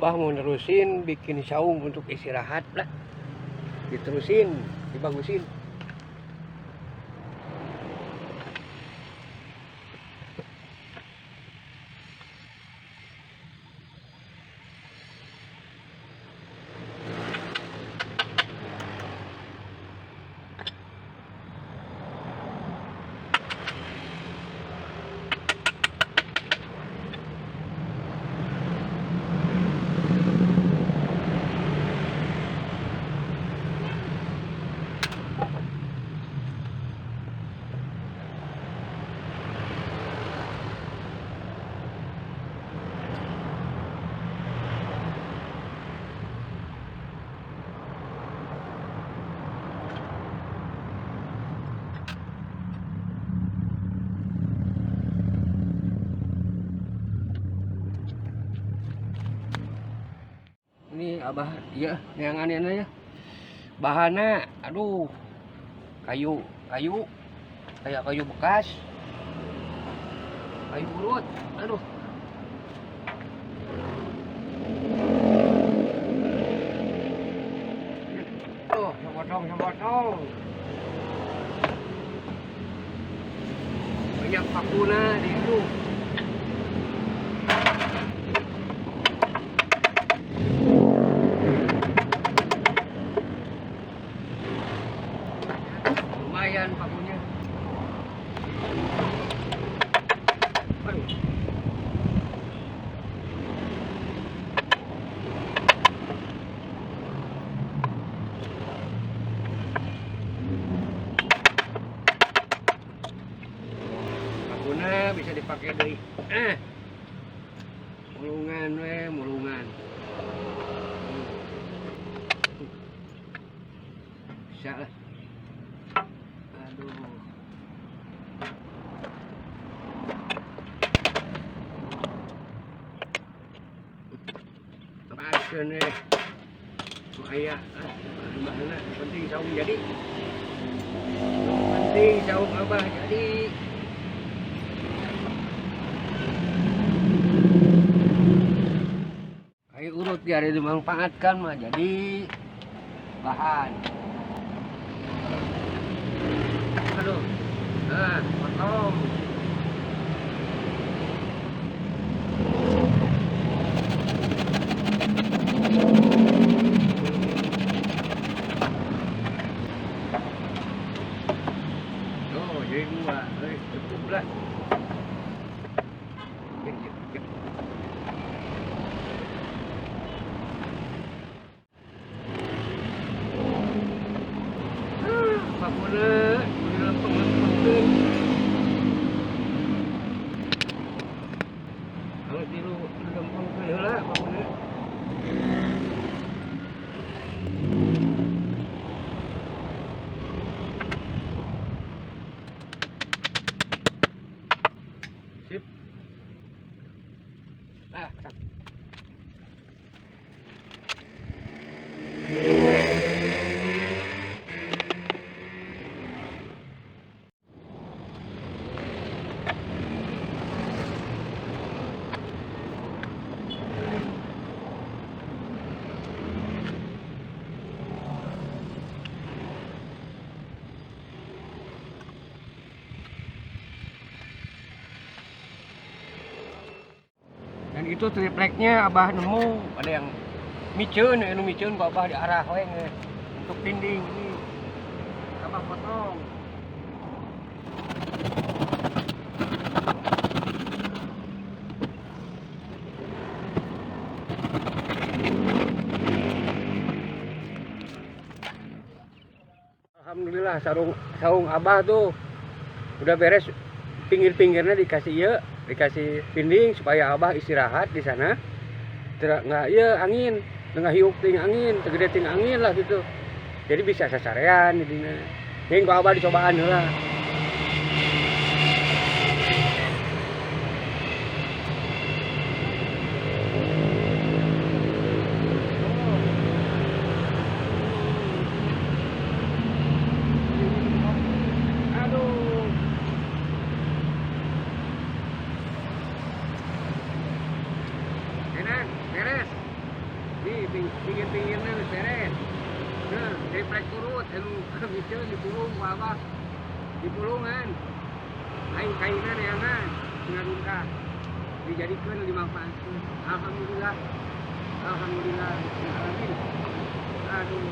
Abah mau nerusin bikin saung untuk istirahat lah. Diterusin, dibagusin. Ini Abah, iya, neangan ya. Bahannya, aduh, kayu kayak kayu bekas, kayu urut, aduh. Tuh, sepotong. Banyak pakuna di itu. Lumayan pakunya. Aduh. Pakuna bisa dipakai dari mulungan. Bisa lah. Aduh. Pasien ayah bahannya penting saung jadi. Penting saung Abah jadi. Kayu urut ya dimanfaatkan mah jadi bahan. Aduh. Nah, potong. Oh, jadi dua. Cukup lah. Pakuna, lempeng-lempeng. Kalau tiru lempeng heula pakuna. Sip. Tak. Dan itu tripleknya Abah nemu ada yang miceun, ku Abah diarah we untuk tinding ini. Abah potong. Alhamdulillah saung Abah tuh udah beres, pinggir-pinggirnya dikasih tinding supaya Abah istirahat di sana. Nggak angin, tengah hiuk ting angin, tegede ting angin lah gitu. Jadi bisa sasarean jadinya. Yang ku Abah dicobaan lah. Beres. pinggir-pinggirnya wis beres. Nah, triplek urut anu bisa dipulung ku Abah. Dipulungan. Aing kaina neangan ngadunka. Dijadikeun dimanfaatkeun. Alhamdulillah. Alhamdulillah. Alamin. Aduh,